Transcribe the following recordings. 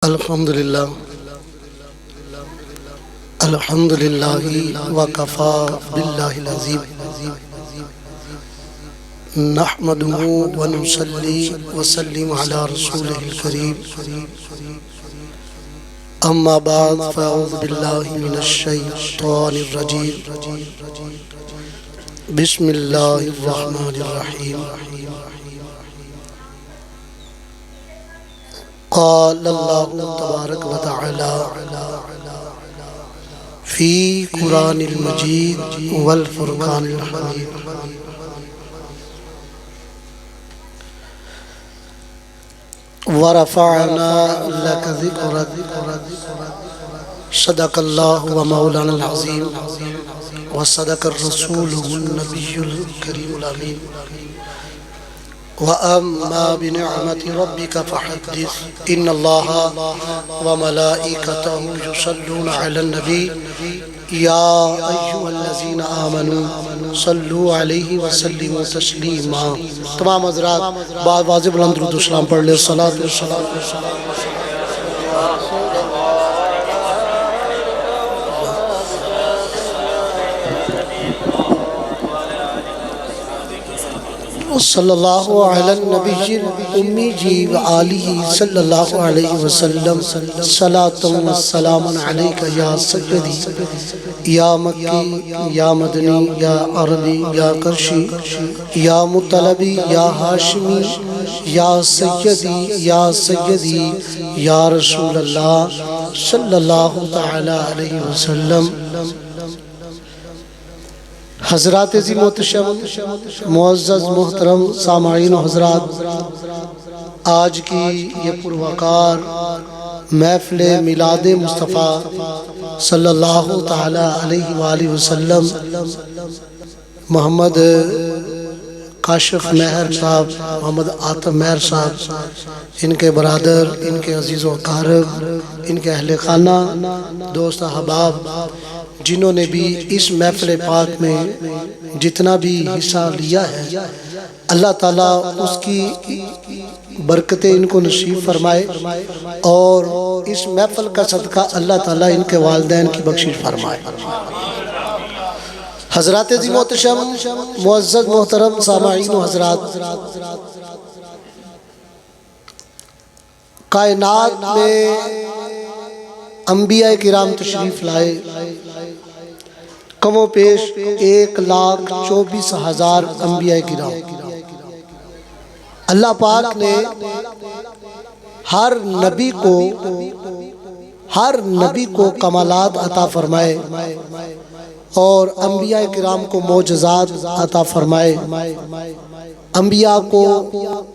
अल्हम्दुलिल्लाह अल्हम्दुलिल्लाहि वकफ़ा बिल्लाहिल अज़ीम नहमदुहु व नुसल्ली व सल्लिमु अला रसूलिहिल करीम अम्मा बाद फ़अऊज़ु बिल्लाहि मिनश शैतानिर रजीम बिस्मिल्लाहिर रहमानिर रहीम क़ाल अल्लाहु तबारक व तआला फ़ी क़ुरानिल मजीद वल फ़ुरक़ानिल हमीद व रफ़अना लक ज़िक्रक सदक़ल्लाहु व मौलानल अज़ीम व सदक़र रसूलुहुन नबियुल करीमुल अमीन व अम्मा बिनिअमति रब्बिका फ़हद्दिस इन्नल्लाहा व मलाइकतहु युसल्लूना अलन नबी या अय्युहल्लज़ीना आमनू सल्लू अलैहि व सल्लिमू तस्लीमा। तमाम हज़रात बाद वाजिब बुलंद दुरूद व सलाम पढ़ ले। सलातो व सलाम सल्लल्लाहु अला नबिय्यिल उम्मी जी व आलिहि सल्लल्लाहु अलैहि वसल्लम सलातुन व सलामुन अलैका या सय्यदी या मक्की या मदनी या अरबी या करशी या मुतलबी या हाशिमी या सय्यदी या रसूल अल्लाह सल्लल्लाहु तआला अलैहि वसल्लम। हज़रात जी मोहतशम मुअज़्ज़ज़ मोहतरम सामाईन हज़रात, आज की ये पुरवकार महफ़िल मिलाद मुस्तफ़ा सल्लल्लाहु ताला अलैहि वालैहि वसल्लम मोहम्मद काशिफ महर साहब, मोहम्मद आतम महर साहब, इनके बरादर, इनके अजीज़ व अक़ारिब, इनके अहले खाना, दोस्त अहबाब, जिन्होंने भी इस महफ़िल पाक में जितना भी हिस्सा लिया है, अल्लाह ताला उसकी बरकतें इनको नसीब फरमाए और इस महफ़िल का सदका अल्लाह ताला इनके वालिदैन की बख्शिश फरमाए। हज़रात जी मोहतशम मुअज़्ज़ज़ मोहतरम सामाईन हज़रात, कायनात में अंबिया किराम तशरीफ़ लाए, कमो पेश 1,24,000 अंबिया किराम। अल्लाह पाक ने हर नबी को कमालात अता फरमाए और अंबिया किराम को मोजज़ात अता फरमाए, अंबिया को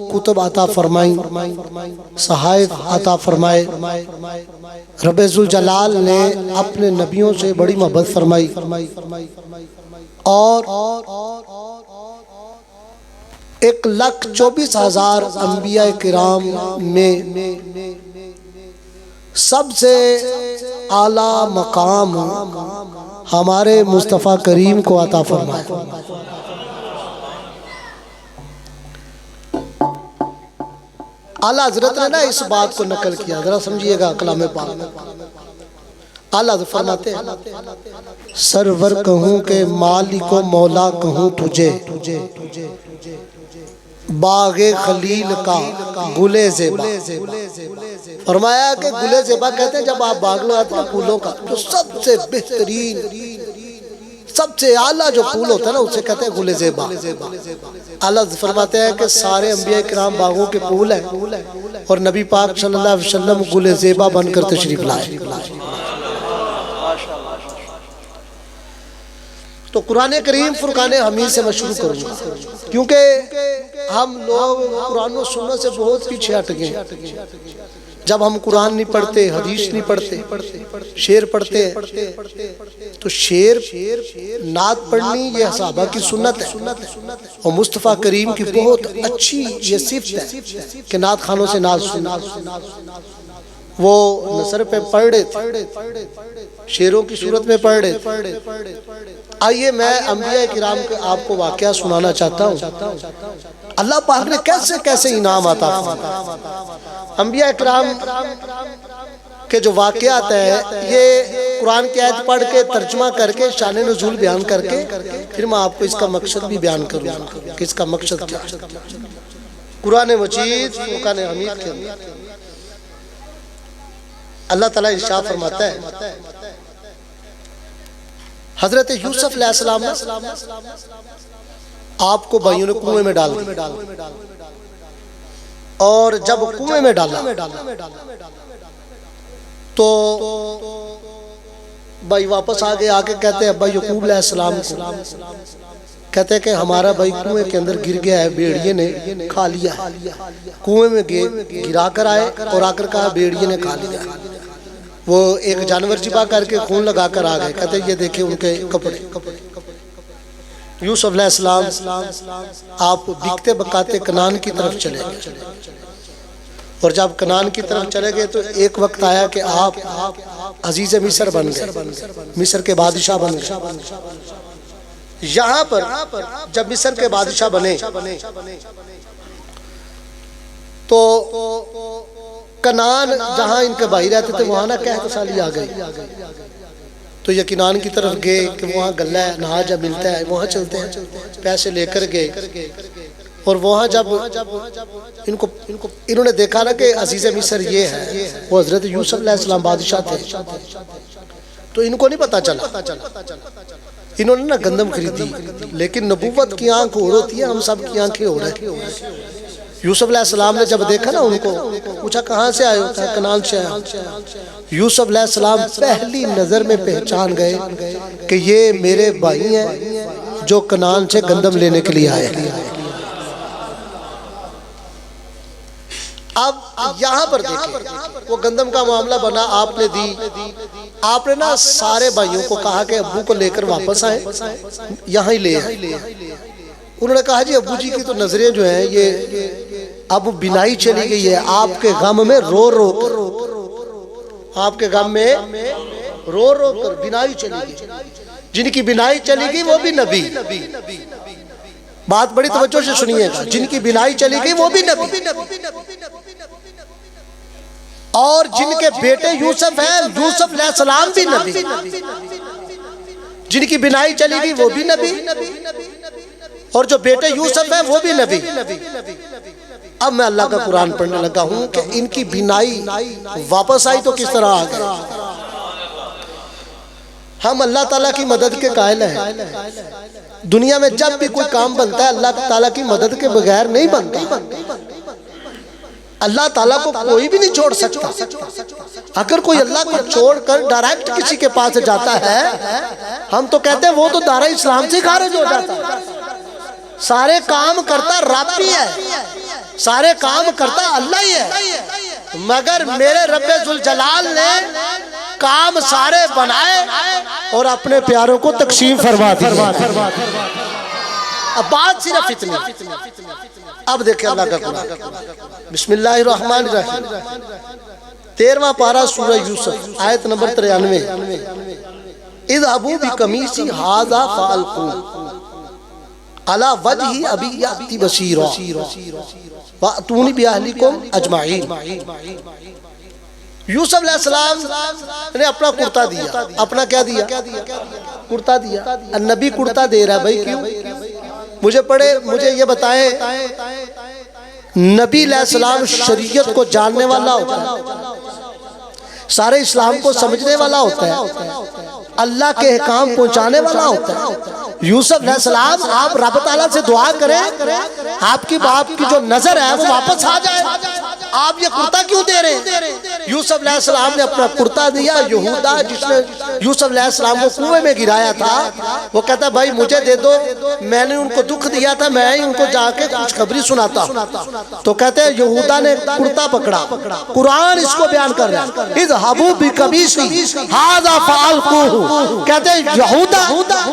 कुतुब अता फरमाई, सहाइफ अता फरमाए। रब्बे ज़ुल जलाल ने अपने नबियों से बड़ी मोहब्बत फरमाई और 1,24,000 अंबिया किराम में सबसे आला मकाम हमारे मुस्तफ़ा करीम को अता फरमाया। आला हज़रत ने ना इस बात को नकल किया, जरा समझिएगा कलाम पाक। आला हज़रत फरमाते हैं, सरवर कहूँ के मालिको मौला कहूँ तुझे, बागे खलील का गुले ज़ेबा। फरमाया कि गुले ज़ेबा कहते हैं जब आप बाग लगाते हैं फूलों का, तो सबसे बेहतरीन सबसे आला जो फूल होता है ना उसे कहते हैं गुले ज़ेबा। आला फरमाते हैं कि सारे अंबिया किराम बागों के फूल हैं और नबी पाक सल्लल्लाहु अलैहि वसल्लम गुले ज़ेबा बनकर तशरीफ लाए। तो कुरान करीम फुरकान हमीद से मैं शुरू करूँगा, क्योंकि हम लोग कुरान और सुन्नत से बहुत पीछे हट गए। जब हम कुरान नहीं पढ़ते, हदीस नहीं पढ़ते, शेर पढ़ते हैं, तो शेर नात पढ़नी ये सहाबा की सुन्नत है और मुस्तफ़ा करीम की बहुत अच्छी ये सिफ़त है कि नात खानों से नात सुनना। वो नसर पे पढ़ रहे थे, शेरों की सूरत में पढ़ रहे थे। आइए मैं अंबिया किराम का आपको वाक़या सुनाना चाहता हूँ। अल्लाह पाक ने कैसे कैसे इनाम आता फरमाया। अंबिया किराम के जो वाक़यात है ये कुरान की आयत पढ़ के तर्जुमा करके शान नुज़ूल बयान करके फिर मैं आपको इसका मकसद भी बयान करूँगा कि इसका मकसद क्या है। कुरान मजीद फुरकान हमीद के अल्लाह ताला इरशाद फरमाता है, हजरत यूसुफ अलैहिस्सलाम आपको भाइयों ने कुएं में डाल दिया, और जब कुएं में डाला तो भाई वापस आ गए, आके कहते हैं भाई यकूब अलैहिस्सलाम को, कहते हैं कि हमारा भाई कुएं के अंदर गिर गया है, भेड़िए ने खा लिया। कुएं में गिरा कर आए और आकर कहा भेड़िए ने खा लिया। वो एक जानवर चिपा करके खून लगा कर आ गए, कहते ये देखिए उनके कपड़े। यूसुफ अलैहिस्सलाम आप बिकते बकाते कनान की तरफ चले गए, और जब कनान की तरफ चले गए तो एक वक्त आया कि आप अजीज मिस्र बन गए, मिस्र के बादशाह बन गए। यहाँ पर जब मिस्र के बादशाह बने तो कनान जहाँ इनके भाई रहते थे वहाँ ना कहतसाली आ गई, तो ये किनान की तरफ गए कि वहाँ गल्ला है, नहाजा मिलता है, वहाँ चलते हैं, पैसे लेकर गए। और वहाँ जब इन्होंने देखा ना कि अजीज़ मिस्र ये है, वो हजरत यूसुफ अलैहिस्सलाम बादशाह थे, तो इनको नहीं पता चला। इन्होंने ना गंदम खरीदी, लेकिन नबूवत की आंख और होती है, हम सब की आंखें और है। यूसुफ अलैहिस्सलाम ने जब देखा ना उनको, पूछा कहाँ से आए हो, कनान से आए। यूसुफ अलैहिस्सलाम पहली नजर में पहचान गए कि ये मेरे भाई हैं जो कनान से गंदम लेने के लिए आए। अब यहाँ पर देखिए वो गंदम का मामला बना, आपने दी, आपने ना सारे भाइयों को कहा कि अब्बू को लेकर वापस आए, यहाँ ही ले आए। उन्होंने कहा जी अब्बू जी की तो नजरें जो हैं ये अब बिनाई चली गई है, आपके गम में रो रो कर, आपके गम में रो रो कर बिनाई चली गई। जिनकी बिनाई चली गई वो भी नबी, बात बड़ी तवज्जो से सुनिएगा, जिनकी बिनाई चली गई वो भी नबी, और जिनके बेटे यूसुफ हैं, यूसुफ अलैहिस्सलाम भी नबी, जिनकी बिनाई चली गई वो भी नबी, और जो बेटे यूसुफ है वो भी नबी। अब मैं अल्लाह का कुरान पढ़ने लगा हूं कि इनकी बिनाई वापस आई तो किस तरह आ गई। हम अल्लाह ताला की मदद के कायल हैं। दुनिया में जब भी कोई काम बनता है अल्लाह ताला की मदद के बगैर नहीं बनता। अल्लाह ताला को कोई भी नहीं छोड़ सकता। अगर कोई अल्लाह को छोड़कर डायरेक्ट किसी के पास जाता है, हम तो कहते हैं वो तो दारा इस्लाम से खारिज हो जाता है। सारे काम करता रब ही है, सारे काम करता अल्लाह ही है, मगर मेरे रब्बे जुल जलाल ने काम सारे बनाए और अपने प्यारों को तकसीम फरमा दी। अब बात सिर्फ इतनी। अब देखिए अल्लाह का कुरान, बिस्मिल्लाहिर्रहमानिर्रहीम, 13वां पारा सूरह यूसुफ, आयत नंबर 93। इज़हबू बिकमीसी हाज़ा फ़अल्क़ू अला वजही अबी याती बसीरा वअतूनी बिअहलिकुम अजमाईन। यूसुफ अलैहिस्सलाम ने अपना कुर्ता दिया, अपना क्या दिया, कुर्ता दिया। नबी कुर्ता दे रहा है भाई, क्यों? मुझे ये बताएं, नबी अलैहिस्सलाम शरीयत को जानने वाला होता है, सारे इस्लाम को समझने वाला होता है, अल्लाह के अहकाम पहुंचाने वाला होता है। यूसुफ अलैहिस्सलाम आप रब ताला से दुआ करें आपकी बाप की जो नजर है वो वापस आ जाए। आप ये कुर्ता क्यों दे रहे हैं? यूसुफ अलैहिस्सलाम ने अपना कुर्ता दिया। यहूदा जिसने यूसुफ अलैहिस्सलाम को कुएं में गिराया था, वो कहता भाई मुझे दे दो, मैंने उनको दुख दिया था, मैं ही उनको जाके खुशखबरी सुनाता। तो कहते हैं यहूदा ने कुर्ता पकड़ा। कुरान इसको बयान कर रहा है, इज़हबू बिकमीसी हाज़ा फ़अल्क़ूहु। कहते हैं यहूदा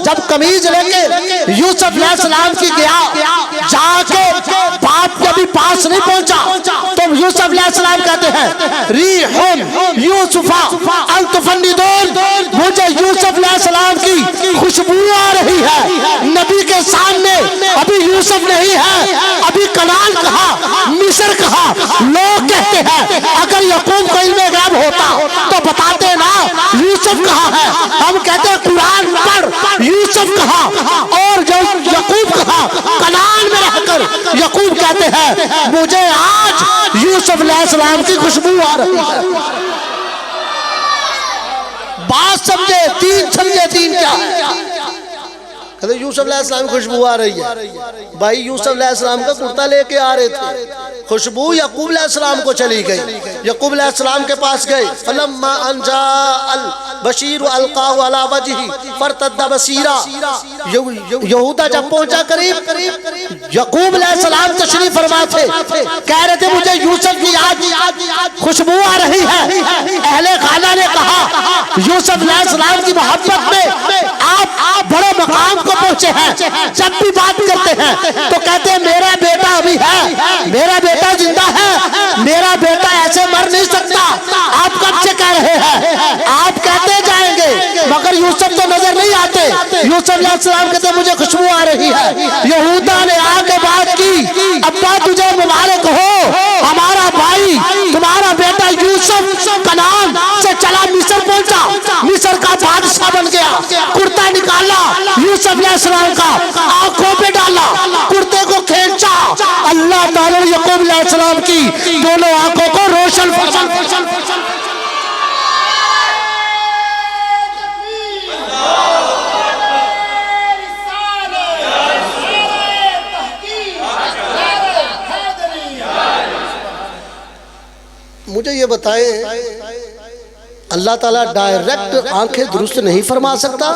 जब कमीज लेके यूसुफ अलैहिस्सलाम की गया, जाके बाप के भी पास नहीं पहुंचा तो यूसुफ अलैहिस्सलाम कहते हैं रीहुन यूसुफा अल्तफन्निदून, मुझे यूसुफ अलैहिस्सलाम की खुशबू आ रही है। नबी के सामने अभी यूसुफ नहीं है, अभी कनान कहा, मिस्र कहा। लोग कहते हैं अगर यकूब को इल्मे गैब होता हैं मुझे आज यूसुफ अलैहिस्सलाम की खुशबू आ रही है। बात समझे, दीन समझे, दीन क्या है। कहते यूसुफ अलैहिस्सलाम की खुशबू आ रही है। भाई यूसुफ अलैहिस्सलाम का कुर्ता लेके आ रहे थे, खुशबू याकूब अलैहिस्सलाम को चली गई। याकूब अलैहिस्सलाम के पास गए, फलम्मा अनजा अल बशीर अलकाहु अला वजही फरतद्दा बसीरा। यहूदा जब पहुंचा करीब, याकूब अलैहिस्सलाम तशरीफ फरमा थे, कह रहे थे मुझे यूसुफ की आज खुशबू आ रही है। अहले खाना ने कहा यूसुफ अलैहिस्सलाम की मोहब्बत में आप बड़े मकाम को पहुंचे हैं। जब भी बात करते हैं तो कहते हैं मेरा बेटा अभी है, मेरा बेटा जिंदा है, मेरा बेटा ऐसे मर नहीं सकता। आप कब से कह रहे हैं, आप कहते जाएंगे मगर यूसुफ तो नजर नहीं आते। यूसुफ अलैहिस्सलाम कहते मुझे खुशबू आ रही है। यहूदा ने आके बात की, अब्बा तुझे मुबारक हो, हमारा भाई तुम्हारा बेटा यूसुफ कनान से चला मिस्र पहुंचा, मिस्र का बादशाह बन गया। कुर्ता निकाला यूसुफ अलैहिस्सलाम का, आंखों पे डाला, कुर्ते को खींचा, अल्लाह ताला ने याकूब अलैहिस्सलाम की दोनों आंखों को रोशन मुझे ये बताएं, अल्लाह ताला डायरेक्ट आंखें दुरुस्त नहीं फरमा सकता?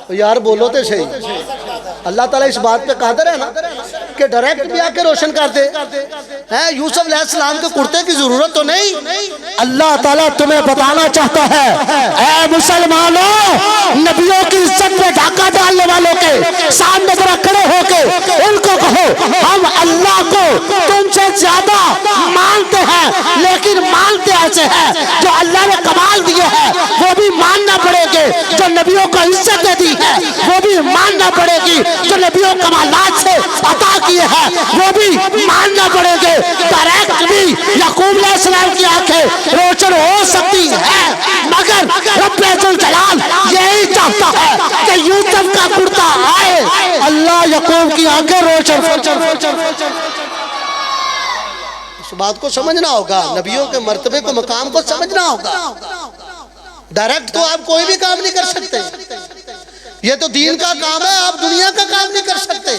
तो यार बोलो तो सही, अल्लाह ताला इस बात पे कादिर है ना कि डायरेक्ट भी आके रोशन कर दे। है यूसुफ अलैहिस्सलाम के कुर्ते की जरूरत तो नहीं। अल्लाह ताला तुम्हें बताना चाहता है, ऐ मुसलमानों, नबियों की इज्जत में डाका डालने वालों के सामने जरा खड़े होके उनको कहो हम अल्लाह को तुमसे ज्यादा मानते हैं, लेकिन मानते ऐसे हैं जो अल्लाह ने कमाल दिए हैं वो भी मानना पड़ेगी, जो नबियों को इज्जत दे दी है वो भी मानना पड़ेगी, जो नबियों कमालात से अता किए हैं वो भी मानना पड़ेगी। डायरेक्ट भी याकूब अलैहिस्सलाम की आंखें रोशन हो सकती है, मगर रब्बे जुल जलाल यही चाहता है कि यूसुफ का कुर्ता आए, अल्लाह याकूब की आंखें रोशन। इस बात को समझना होगा, नबियों के मर्तबे को, मकाम को समझना होगा। डायरेक्ट तो आप कोई भी काम नहीं कर सकते, ये तो दीन का काम है। आप दुनिया का काम नहीं कर सकते,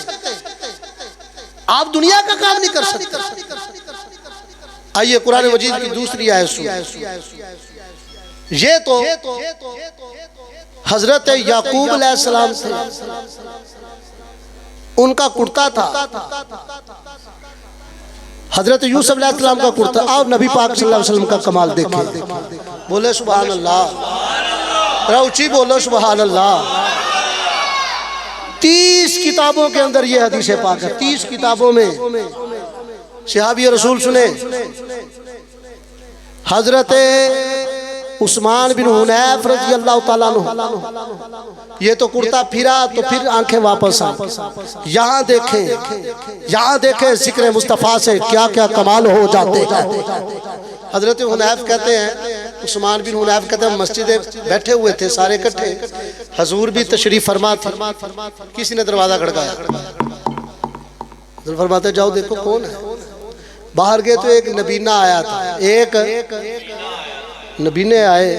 आप दुनिया का काम नहीं कर सकते। आइए कुरान मजीद की दूसरी आयत सुनिए। ये तो हजरत याकूब अलैहिस्सलाम थे, उनका कुर्ता था। हजरत यूसुफ अलैहिस्सलाम का कुर्ता। आप नबी पाक सल्लल्लाहु अलैहि वसल्लम का कमाल देखें, बोले सुभान अल्लाह, ऊंची बोलो सुभान अल्लाह। 30 किताबों के अंदर ये हदीस पाक है, 30 किताबों में। सहाबी रसूल सुने, हजरत उस्मान बिन हुनैफ रज़ी अल्लाह ताला अन्हु, ये तो कुर्ता फिरा तो फिर आंखें वापस आई। यहाँ देखें जिक्र मुस्तफ़ा से क्या क्या कमाल हो जाते हैं। हजरत हुनैफ कहते हैं, उस्मान बिन हुनैफ कहते हैं, मस्जिद बैठे हुए थे सारे इकट्ठे, हजूर भी तशरीफ फरमा थे। किसी ने दरवाजा खड़काया, फरमाते जाओ देखो कौन है। बाहर गए तो एक नबीना आया था, एक नबीने आए,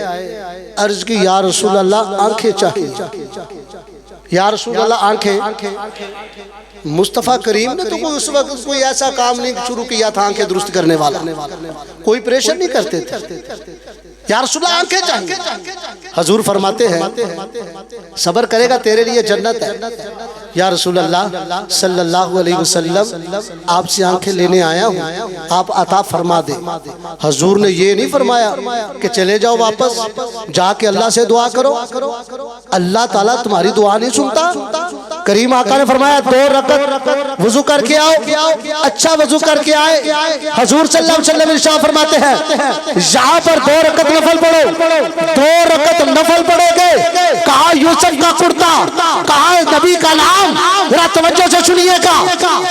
अर्ज की या रसूल अल्लाह आंखें चाहिए, या रसूल अल्लाह आंखें। मुस्तफ़ा करीम ने तो कोई उस वक्त कोई ऐसा काम नहीं शुरू किया था आंखें दुरुस्त करने वाला, कोई प्रेशर नहीं करते थे। या रसूल अल्लाह आंखें चाहिए। हजूर फरमाते हैं सब्र करेगा तेरे लिए जन्नत है। या रसूल अल्लाह सल्लल्लाहु अलैहि वसल्लम आपसे आंखें लेने आया हूँ, आप अता फरमा दे। हजूर ने ये नहीं फरमाया कि चले जाओ वापस जाके अल्लाह से दुआ करो, अल्लाह ताला तुम्हारी दुआ नहीं सुनता। करीम आका ने फरमाया 2 रकत वजू करके आओ, अच्छा वजू करके आए। हजूर सल्लल्लाहु अलैहि वसल्लम इरशाद फरमाते हैं यहाँ पर 2 रकत नफल पढ़ो, 2 रकत नफल पढ़ोगे। कहा यूसुफ का कुर्ता, कहा नबी का नाम, जरा तवज्जो से सुनिएगा।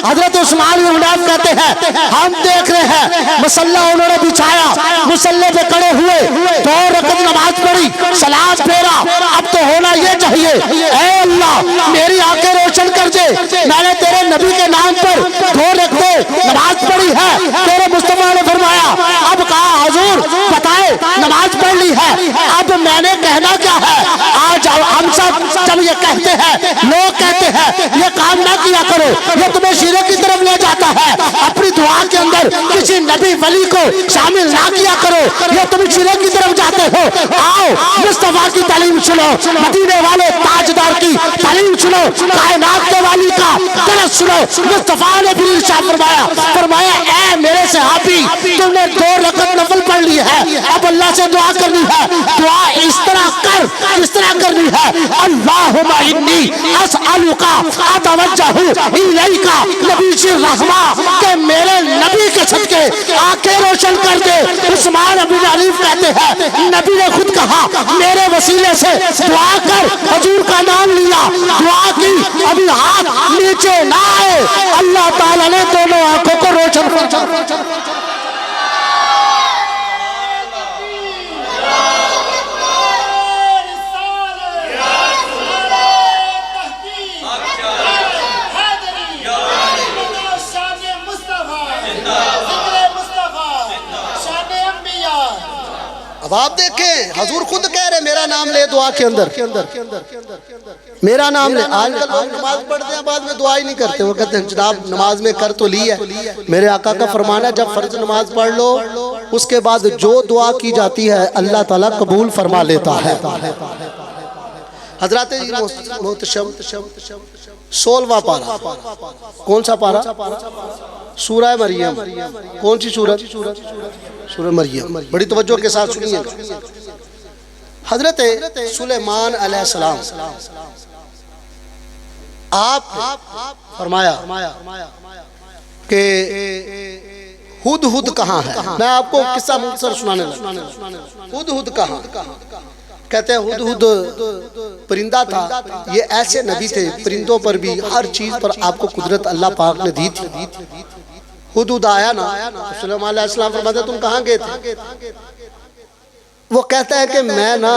हजरत उस्मान बिन हुनैफ कहते हैं हम देख रहे हैं मुसल्ला उन्होंने बिछाया, मुसल्ले पे खड़े हुए, 2 रकत नमाज पढ़ी, सलाम फेरा। अब तो होना ये चाहिए, ऐ अल्लाह मेरी आंखें रोशन कर दे, मैंने तेरे नबी के नाम पर 2 रकतें नमाज पढ़ी है। तेरे मुस्तफा ने फरमाया, अब कहा हुजूर बताए नमाज पढ़ ली है, अब मैंने कहना क्या है? आज हम सब जब ये कहते हैं, लोग कहते हैं ये काम ना किया करो, ये तुम्हें शिरक की तरफ ले जाता है, अपनी दुआ के अंदर किसी नबी वली को शामिल ना किया करो, ये तुम शिरक की तरफ जाते हो। आओ मुस्तफा की तालीम सुनो, मदीने वाले ताजदार की तालीम सुनो, कायनात के वाली का दरस सुनो। मुस्तफा ने भी इरशाद फरमाया ऐ मेरे सहाबी, तुमने 2 रकात नफल पढ़ ली है, अब अल्लाह से दुआ करनी है। दुआ इस तरह कर, इस तरह करनी है, अल्लाहुम्मा इन्नी अस्अलुका अतवज्जहु इलैका नबीशिर रहमा, के मेरे नबी के सदके आंखें रोशन कर दे। उस्मान अबू अलीफ कहते हैं नबी ने खुद कहा मेरे वसीले से दुआ कर, हुजूर का नाम लिया, दुआ की, अभी हाथ नीचे ना आए, अल्लाह ताला ने दोनों आंखों को रोशन कर अब आप देखें हजूर खुद कह रहे मेरा नाम ले दुआ के अंदर, मेरा नाम ले। आजकल लोग नमाज पढ़ते हैं बाद में दुआ ही नहीं करते, वो कहते हैं जनाब नमाज में कर तो ली है। मेरे आका का फरमाना है जब फर्ज नमाज पढ़ लो उसके बाद जो दुआ की जाती है अल्लाह ताला कबूल फरमा लेता है। हजरत मोहतशम 16वां पारा, कौन सा पारा? सूरह मरियम। कौन सी सूरत? सूरह मरियम। बड़ी तवज्जो के साथ सुनिए। हजरत सुलेमान अलैहिस्सलाम आप फरमाया कि हुद कहाँ है? मैं आपको किस्सा मुख्तसर सुनाने लगा। हुद कहाँ? कहते हैं हुद परिंदा था। ये ऐसे नबी थे परिंदों पर भी हर चीज पर आपको कुदरत अल्लाह पाक ने दी थी। हुद आया ना, सुलेमान अलैहिस्सलाम फरमाते तुम कहाँ गए थे? वो कहता है कि मैं ना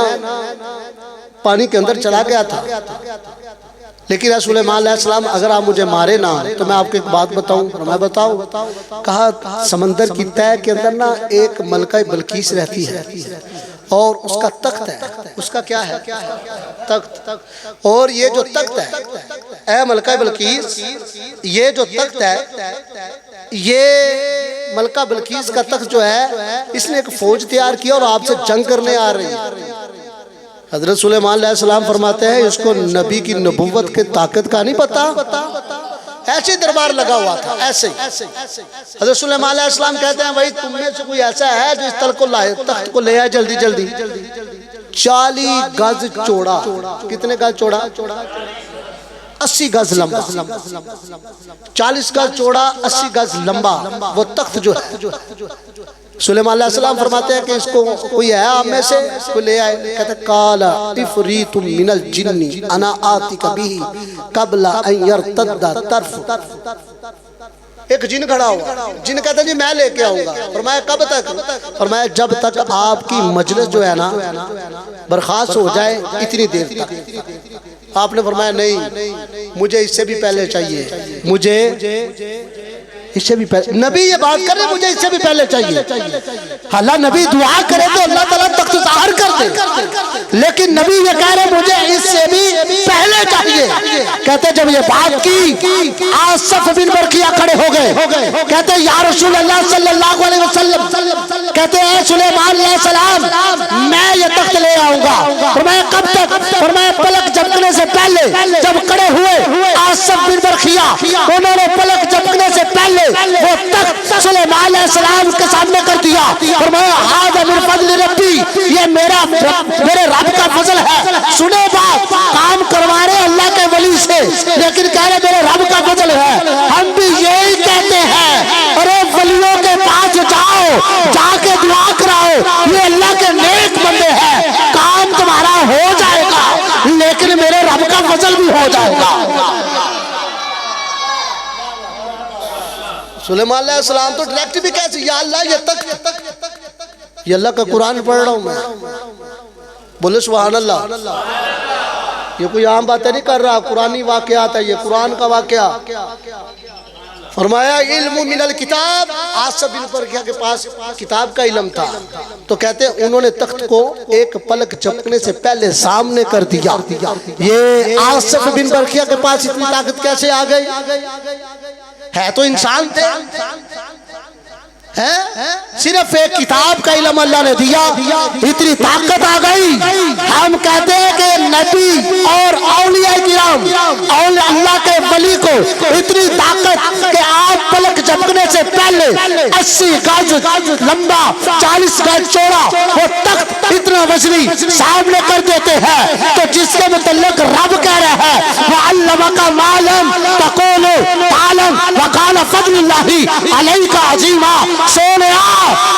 पानी के अंदर चला गया था, लेकिन सुलेमान अलैहिस्सलाम अगर आप मुझे मारे ना तो मैं आपको एक बात बताऊं। मैं बताऊं? कहा समंदर की तह के अंदर ना एक मलका बल्कीस रहती है और उसका तख्त है। उसका क्या है? तख्त। और ये जो तख्त है ए मलका बल्कीस, ये जो तख्त है, ये मलका बल्कीस का तख्त जो है इसने एक फौज तैयार किया और आपसे जंग करने आ रही है। हजरत सुलेमान अलैहिस्सलाम फरमाते हैं इसको नबी की नबुव्वत के ताकत का नहीं पता, ऐसे दरबार लगा हुआ था ऐसे। हजरत सुलेमान अलैहिस्सलाम कहते हैं भाई तुम में से कोई ऐसा है जो इस तख्त को लाए, तख्त को ले आए जल्दी जल्दी। 40 गज चौड़ा। कितने गज चौड़ा? 80 गज लंबा। 40 गज चौड़ा, 80 गज लंबा वो तख्त जो है। सुलेमान अलैहिस्सलाम फरमाते हैं कि इसको कोई है आप में से कोई ले आए। कहते काला इफरीतुम मिनल जिन्नी अना आतिका बिही कबला अन यरतद्दा तरफ। एक जिन खड़ा हुआ, जिन कहता जी मैं लेके आऊंगा। फरमाया कब तक? फरमाया जब तक आपकी मजलिस जो है ना बर्खास्त हो जाए इतनी देर तक। आपने फरमाया नहीं मुझे इससे भी पहले चाहिए, मुझे इससे भी पहले। नबी ये बात कर रहे मुझे इससे भी पहले चाहिए। हालांकि नबी दुआ करे तो अल्लाह ताला तख्त ज़ाहिर कर दे, लेकिन नबी ये कह रहे मुझे इससे भी पहले चाहिए। कहते जब ये बात की आसफ बिन बरकिया खड़े हो गए। कहते या रसूल अल्लाह सल्लल्लाहु अलैहि वसल्लम, कहते हैं सुलेमान अलैहिस्सलाम मैं ये तख्त ले आऊंगा। फरमाया कब तक? फरमाया पलक झपकने से पहले। जब खड़े हुए आसफ बिन बरकिया उन्होंने पलक झपकने से पहले वो तख्त सुलेमान अलैहिस्सलाम के सामने कर दिया। फरमाया हाज़ा मिन फज़्ल रब्बी, ये मेरे रब का फजल है। सुने बात, काम करवा रहे अल्लाह के वली से, लेकिन कह रहे मेरे रब का फजल है। हम भी यही कहते हैं अरे वलियों के पास जाओ, जाके दुआ कराओ, ये अल्लाह के नेक बंदे हैं, काम तुम्हारा हो जाएगा, लेकिन मेरे रब का फजल भी हो जाएगा। सुलेमान अलैहिस्सलाम तो डायरेक्ट भी कैसे या अल्लाह ये तख्त, ये अल्लाह का कुरान पढ़ रहा हूं मैं। बोले सुभान अल्लाह। ये कोई आम बातें नहीं कर रहा, कुरानी वाकयात है, ये कुरान का वाकया। फरमाया इल्मु मिनल किताब, आसिफ बिन बरखिया के पास किताब का इल्म था, तो कहते हैं उन्होंने तख्त को एक पलक झपकने से पहले सामने कर दिया। ये आसिफ बिन बरखिया के पास इतनी ताकत कैसे आ गई? है तो इंसान थे, है सिर्फ एक किताब का इल्म अल्लाह ने दिया, इतनी ताकत आ गई। हम कहते हैं कि नबी और औलिया किराम और अल्लाह के वली को इतनी ताकत कि आप पलक झपकने से पहले 80 गज लंबा 40 गज चौड़ा वो तख्त इतना वजनी सामने कर देते हैं। तो जिसके मुतल्लिक रब कह रहे हैं वो अल्लाह का मालम तकोलो तालम वकाल फजलुल्लाही अलैका अजीमा, सोनिया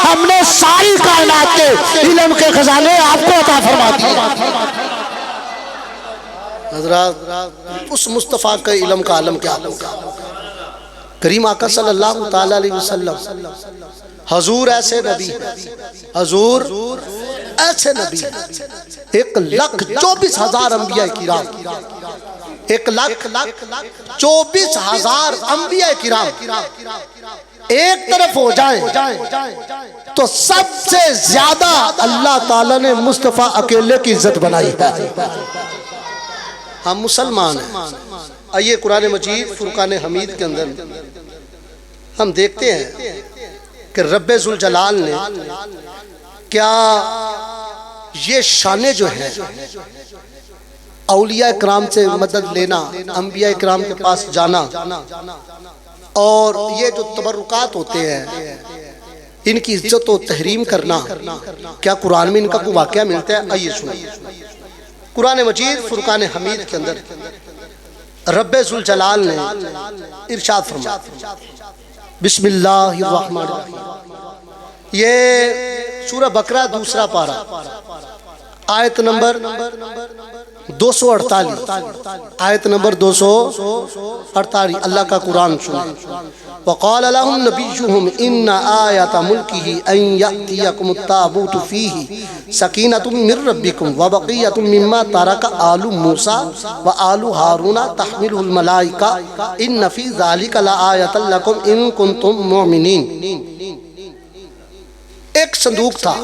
हमने सारी कायनात के इल्म के खजाने आपको अता फरमा दिए। हज़रात उस मुस्तफ़ा के इल्म का आलम क्या होगा? करीम आका सल्लल्लाहु ताला अलैहि वसल्लम हजूर ऐसे नबी, हजूर ऐसे नबी 1,24,000 अंबिया किराम, 1,24,000 अंबिया किराम एक तरफ हो जाए तो सबसे ज्यादा अल्लाह ताला ने मुस्तफ़ा अकेले की इज्जत बनाई है। हम मुसलमान हैं। आइए कुरान मजीद फुरकान हमीद के अंदर हम देखते हैं कि रब्बे जुल जलाल ने क्या ये शाने जो है औलिया इकराम से मदद लेना, अंबिया इकराम के पास जाना और ये जो तबरुकात होते हैं इनकी इज्जत और तहरीम करना, क्या कुरान में इनका कोई वाक़या मिलता है? आइए सुनिए कुरान मजीद फुरकान हमीद के अंदर रब्बे जुल जलाल ने इरशाद फरमाया, बिस्मिल्लाहिर्रहमानिर्रहीम। ये सूरह बकरा दूसरा पारा आयत नंबर 248, आयत नंबर 248 अल्लाह का कुरान सुनिए। वक़ाल लहुम नबियुहुम इन्ना आयत मुल्किही अन यअतियकुमुत ताबूतु फीही सकीनतुम मिर रब्बिकुम व बक़ियतुम मिम्मा तरका आलु मूसा व आलु हारून तहमिलुल मलाइका इन्न फी ज़ालिका लआयतन लकुम इन कुंतुम मुमिनीन। एक संदूक था,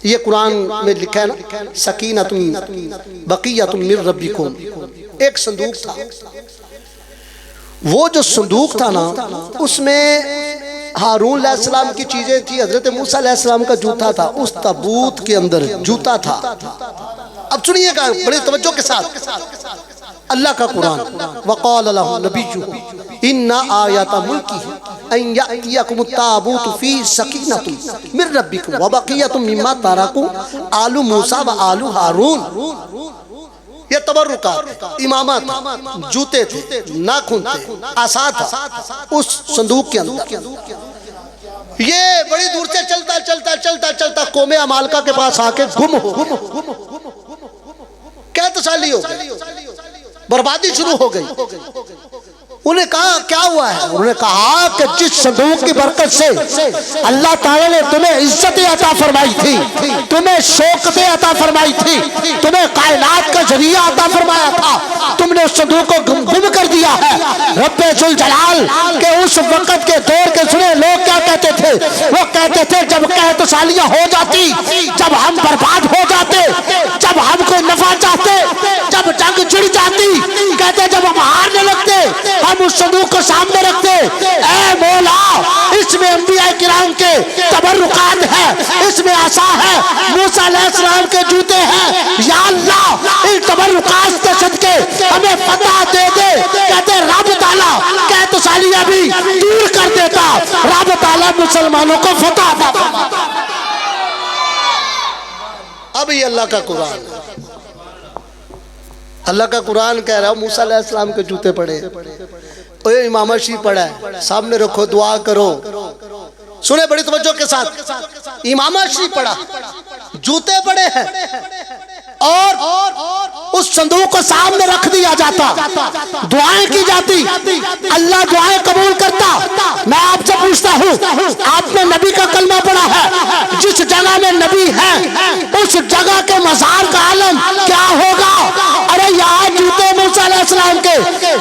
ये कुरान में लिखा है ना, सकीनतुम बक़ियतुम मिर रब्बिकुम, एक संदूक था। वो जो संदूक था ना उसमें हारून अलैहिस्सलाम की चीजें थी, हजरत मूसा अलैहिस्सलाम का जूता था, उस ताबूत के अंदर जूता था। अब सुनिएगा बड़ी तवज्जो के साथ अल्लाह का कुरान, वक़ाल लहुम नबियुहुम इन्ना आयत मुल्किही अन यअतियकुमुत ताबूतु फी सकीनतुम मिर रब्बिकुम व बक़ियतुम मिम्मा तरकू आलु मूसा व आलु हारून। ये तबरुकात, इमामत, जूते थे, नाखून थे, आसा था उस संदूक के अंदर। ये बड़ी दूर से चलता चलता चलता चलता कौमे अमालका के पास आके गुम हो, क्या तसल्ली हो गई, बर्बादी शुरू हो गई। उन्हें कहा क्या हुआ है? उन्होंने कहा कि जिस संदूक की बरकत से अल्लाह ताला ने तुम्हें इज्जत अता फरमाई थी, तुम्हें शौकत अता फरमाई थी, तुम्हें कायनात का जरिया अता फरमाया था, तुमने उस संदूक को गुम कर दिया है। रब्बे जुल जलाल के उस वक्त के दौर के सुने लोग क्या कहते थे? वो कहते थे जब कहतसालियां हो जाती, जब हम बर्बाद हो जाते, जब हम कोई नफा चाहते, जब जंग छिड़ जाती, कहते जब हम हारने लगते हम उस संदूक को सामने रखते, ऐ मौला इसमें अंबिया किराम के तबरुकात है, इसमें आसा है, मूसा अलैहिस्सलाम के जूते हैं, या अल्लाह इन तबरुकात के सदके हमें फतह दे दे। कहते रब ताला कहतसालियां भी दूर कर देता, रब ताला मुसलमानों को फतह देता। अब ये अल्लाह का कुरान, अल्लाह का कुरान कह रहा है मूसा अलैहिस्सलाम के जूते पड़े, इमाम शरीफ पड़ा है, सामने रखो दुआ करो। सुने बड़ी तवज्जो के साथ, इमाम शरीफ पड़ा, जूते पड़े हैं और उस संदूक को सामने रख दिया जाता, दुआएं की जाती, अल्लाह दुआएं कबूल करता। मैं आपसे पूछता हूँ, आपने नबी का कलमा पढ़ा है? जिस जगह में नबी है उस जगह के मज़ार का आलम क्या होगा? अरे यहाँ जूते मूसा अलैहिस्सलाम के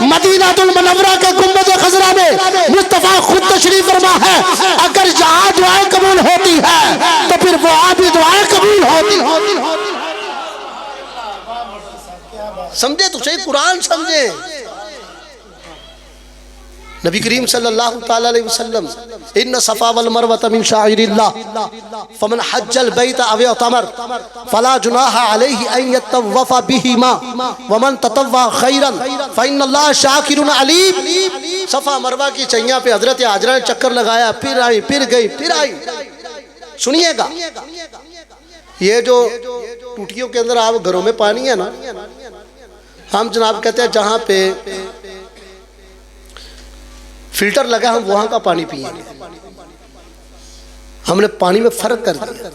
मदीनातुल मुनव्वरा के गुंबद खजरा में मुस्तफा खुद तशरीफ फरमा है। अगर जहां दुआएं कबूल होती है तो फिर वहां भी दुआएं कबूल होती। समझे तो सही, कुरान समझे। नबी करीम सल्लल्लाहु ताला अलैहि वसल्लम इन्न सफा वल मरवा मिन शाइरिल्लाह फमन हज्जल बैत अव अतमर फला जुनाहा अलैहि अन यतवफ़ बिहिमा वमन ततव्वा खैरन फइन्नल्लाह शाकिरुन अलीम। सफा मरवा की चैया पे हजरत हाजरा ने चक्कर लगाया, फिर आई, फिर गई, फिर आई। सुनिएगा, ये जो टूटियों के अंदर आप घरों में पानी है ना, हम जनाब कहते हैं जहां पे फिल्टर लगा हम वहां का पानी पिएंगे। हमने पानी में फर्क कर दिया।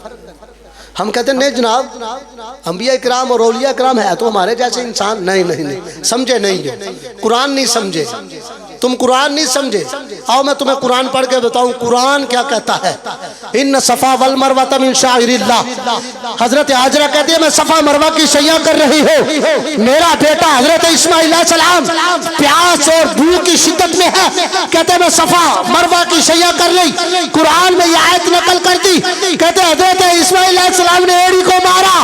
हम कहते हैं नहीं जनाब, अंबिया इकराम और औलिया इकराम है तो हमारे जैसे इंसान। नहीं नहीं नहीं, समझे नहीं है, कुरान नहीं समझे, तुम कुरान नहीं समझे। आओ मैं तुम्हें कुरान पढ़ के बताऊं कुरान क्या कहता है। इन्न सफा वल मरवा मिन शाइरिल्लाह। हजरत हाजरा कहती है मैं सफा मरवा की शैया कर रही हूँ, मेरा बेटा हजरत इस्माइल अलैहिस्सलाम प्यास और भूख की शिद्दत में है। कहते मैं सफा मरवा की शैया कर रही, कुरान में यह आयत नकल कर दी। कहते हजरत इस्माइल अलैहिस्सलाम ने एड़ी को मारा,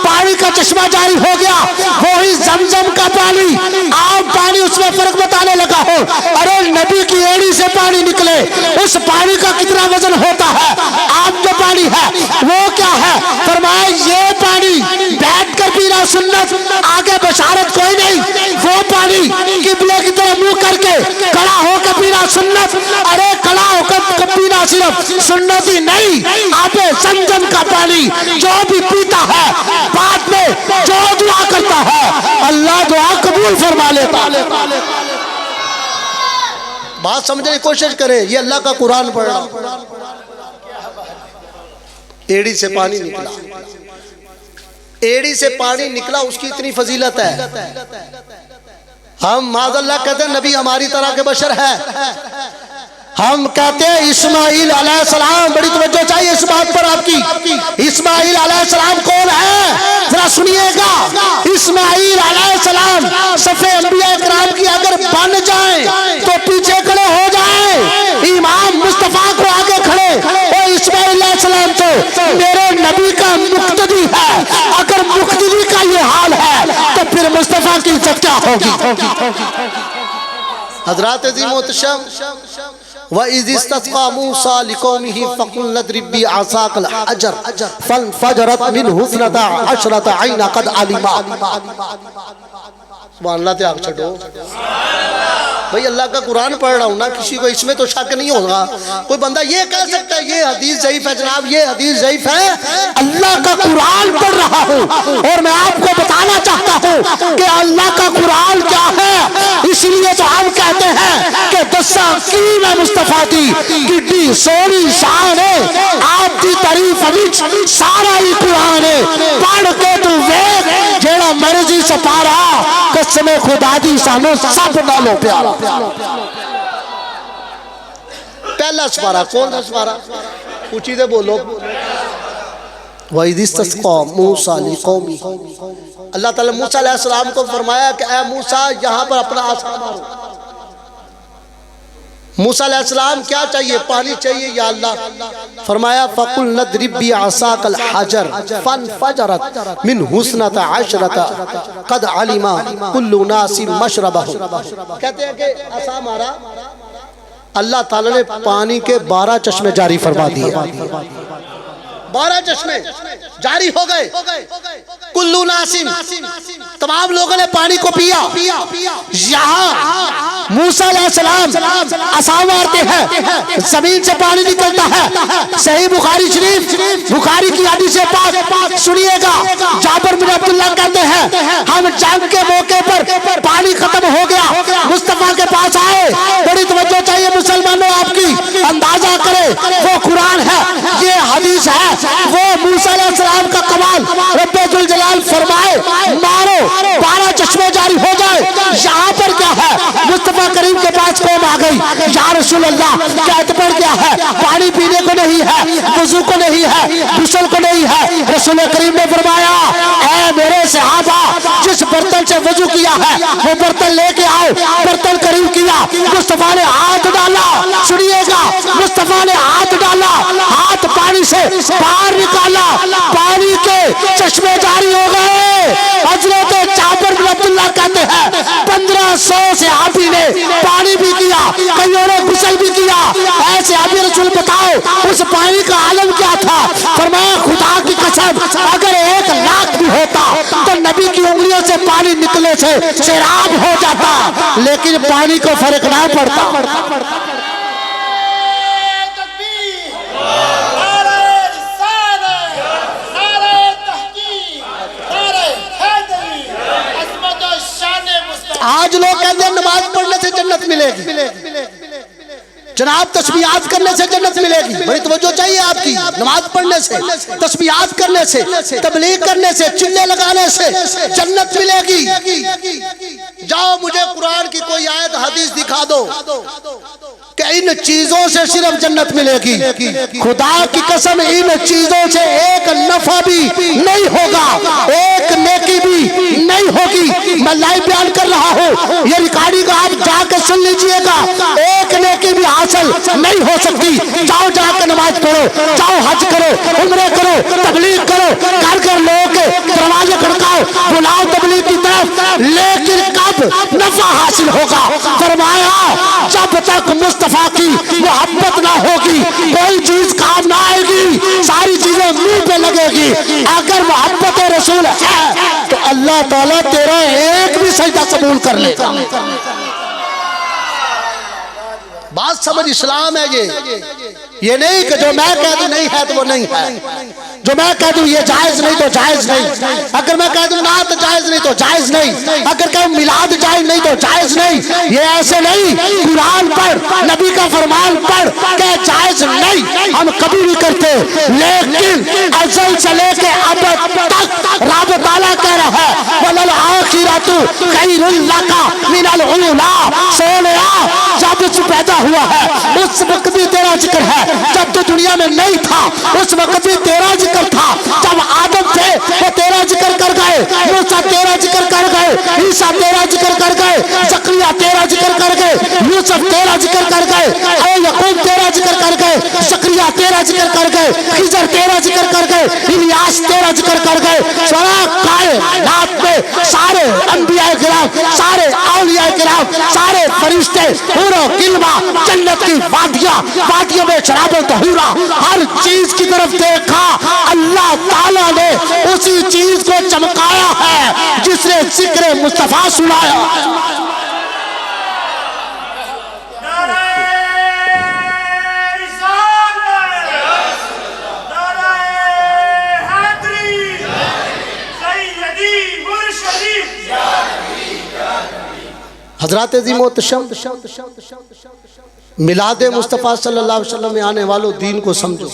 पानी का चश्मा जारी हो गया, वही जमजम का पानी। आप पानी उसमें फर्क बताने लगा हो। अरे नबी की एड़ी से पानी निकले, उस पानी का कितना वजन होता है। आप जो पानी है वो क्या है? फरमाया ये पानी बैठ कर पीना सुन्नत, आगे बशारत कोई नहीं। वो पानी किबले की तरफ मुंह करके खड़ा होकर पीना सुन्नत। अरे खड़ा होकर पीना सिर्फ सुन्नत ही नहीं, आप संजम का पानी जो भी पीता है बाद में जो दुआ करता है अल्लाह दुआ कबूल फरमा लेता। बात समझने की कोशिश करें, ये अल्लाह का कुरान पढ़ रहा। एड़ी से पानी निकला, एड़ी से पानी निकला, उसकी इतनी फजीलत है। हम माज़अल्लाह कहते हैं नबी हमारी तरह के बशर है। हम कहते हैं इस्माइल अलैहिस्सलाम, बड़ी तवज्जो चाहिए इस बात पर आपकी। इस्माइल अलैहिस्सलाम कौन है जरा सुनिएगा। इस्माइल अलैहिस्सलाम सफे अंबिया इकराम की अगर बन जाए तो पीछे खड़े हो जाए, इमाम मुस्तफा को आगे खड़े। और इस्माइल अलैहिस्सलाम तो मेरे नबी का मुक्तदी है। अगर मुक्तदी का ये हाल है तो फिर मुस्तफा की इज्जत क्या होगी। हज़रात अज़ीम मोहतरम व इज़ इस्तस्क़ा मूसा लिक़ौमिही फ़क़ुल नद्रिब बिअसाक़ल हजर फ़न्फ़जरत मिन्हु इस्नता अशरता ऐना क़द अलिमा। सुभान अल्लाह, त्याग छोड़ो भाई, अल्लाह का कुरान पढ़ रहा हूँ ना, किसी को इसमें तो शक नहीं होगा। कोई बंदा ये कह सकता है ये हदीस ज़ईफ़ है जनाब, ये हदीस ज़ईफ़ है। अल्लाह का कुरान पढ़ रहा हूँ और मैं आपको बताना चाहता हूँ कि अल्लाह का कुरान क्या है। इसलिए तो हम कहते हैं कि दस्सा कीम मुस्तफा दी किड्डी सोनी शान है, आपकी तारीफ विच सारा ही कुरान है। पढ़ के तू वेख जेड़ा मर्जी से पारा, कसम खुदा दी सानू सब नालों प्यारा। पहला सवारा कौन सा सवारा? पूछी दे बोलो। वइज़ इस्तस्क़ा मूसा लिक़ौमी, अल्लाह ताला मूसा अलैहिस्सलाम को फरमाया कि ऐ मूसा यहाँ पर अपना आसा मारो। मूसा अलैहिस्सलाम क्या चाहिए? पानी चाहिए या अल्लाह। फरमाया फ़क़ुल नद्रिब बिअसाक़ल हजर फ़न्फ़जरत मिन्हु इस्नता अशरता क़द अलिमा कुल्लु नासिम मशरबहु। कहते हैं कि आसा मारा, अल्लाह ताला ने पानी के 12 चश्मे जारी फरमा दिए। 12 चश्मे जारी हो गए। कुल्लू नासिम, तमाम लोगों ने पानी को पिया। यहाँ मूसा अलैहिस्सलाम आसा मारते हैं, जमीन से पानी निकलता है। सही बुखारी शरीफ, बुखारी की हदीस पाक सुनिएगा। जाबिर बिन अब्दुल्लाह कहते हैं हम जंग के मौके पर पानी खत्म हो गया, मुस्तफा के पास आए। बड़ी तवज्जो चाहिए मुसलमानों आपकी, अंदाजा करें वो कुरान है, ये हदीस है, वो मूसा अलैहिस्सलाम का कमाल। रब्बे जुल जलाल फरमाए मारो, 12 चश्मे जारी हो जाए। यहाँ पर क्या है? मुस्तफा करीम के पास कौम आ गई, या रसूल अल्लाह क्या एतबार क्या है? पानी पीने को नहीं है, वुजू को नहीं है, गुस्ल को नहीं है। रसूल करीम ने फरमाया ऐ मेरे सहाबा जिस बर्तन से वजू किया है वो बर्तन लेके आओ। बर्तन करीब किया, मुस्तफा ने हाथ डाला, सुनिएगा, मुस्तफा ने हाथ डाला, हाथ पानी से बाहर निकाला, पानी के चश्मे जारी हो गए। हजरत जाबिर बिन अब्दुल्लाह कहते हैं 1500 सहाबी ने पानी भी किया, कईयों ने गुस्ल भी किया। ऐसे सहाबी रसूल बताओ उस पानी का आलम क्या था? फरमाया खुदा की कसम अगर 1 लाख भी होता तो नबी की उंगलियों से पानी निकले से शराब हो जाता, लेकिन पानी को फर्क ना पड़ता। आज लोग कहते हैं नमाज पढ़ने से जन्नत मिलेगी, जनाब तस्बीहात करने से जन्नत मिलेगी। बड़ी तवज्जो चाहिए आपकी। नमाज पढ़ने से, तस्बीहात करने से, तबलीग करने से, चिल्ले लगाने से जन्नत मिलेगी। जाओ मुझे कुरान की कोई आयत हदीस दिखा दो कि इन चीजों से सिर्फ जन्नत मिलेगी। खुदा की कसम इन चीजों से एक नफा भी नहीं होगा, एक नेकी भी नहीं होगी। मैं लाइव बयान कर रहा हूँ, ये रिकॉर्डिंग आप जाकर सुन लीजिएगा। एक नेकी भी हासिल नहीं हो सकती। जाओ जाकर नमाज पढ़ो, जाओ हज करो, उम्रे करो, तबलीग करो, घर घर लोगों के दरवाजे खड़काओ, बुलाओ तबलीग की तरफ, लेकिन कब नफा हासिल होगा? फरमाया जब तक मुस्तफा की मोहब्बत ना होगी कोई चीज काम ना आएगी, सारी चीजें मुंह पे लगेगी। अगर मोहब्बत रसूल है तो अल्लाह ताला तेरा एक भी सजदा कबूल कर लेगा। बात समझ, इस्लाम है ये नहीं कि जो मैं कह दूं नहीं है तो वो नहीं है, जो मैं कह दूं ये जायज नहीं तो जायज नहीं, अगर मैं कह दूं नात जायज नहीं तो जायज नहीं, अगर कहूं मिलाद जायज नहीं तो जायज नहीं। ये ऐसे नहीं। कुरान पढ़, नबी का फरमान पढ़ के जायज नहीं हम कभी नहीं करते, लेकिन अज़ल से लेके अब तक रब ताला कह रहा है वलल आखिरतु खैरुल लका मिनल उला। सोनिया जब तू पैदा हुआ है उस वक्त भी तेरा जिक्र है, जब तू दुनिया में नहीं था उस वक्त भी तेरा जिक्र था। जब आदम थे वो तेरा जिक्र कर गए, मूसा तेरा जिक्र कर गए, ईसा तेरा जिक्र कर गए, ज़करिया तेरा जिक्र कर गए, यूसुफ तेरा जिक्र कर गए, याकूब तेरा जिक्र कर गए, ज़करिया तेरा जिक्र कर गए, खिज़र तेरा जिक्र कर गए, इलियास तेरा जिक्र कर गए। कायनात में सारे अंबिया किराम, सारे औलिया किराम, सारे फरिश्ते, पूरा गिलवा, जन्नत की वादियां, वादियों में शराब तहूरा, हर चीज की तरफ देखा। अल्लाह ताला ने उसी चीज को चमकाया है जिसने जिक्र मुस्तफा सुनाया। हजरत अज़ीम मिलादे मुस्तफ़ा सल्लल्लाहु अलैहि वसल्लम में आने वालों दीन को समझो।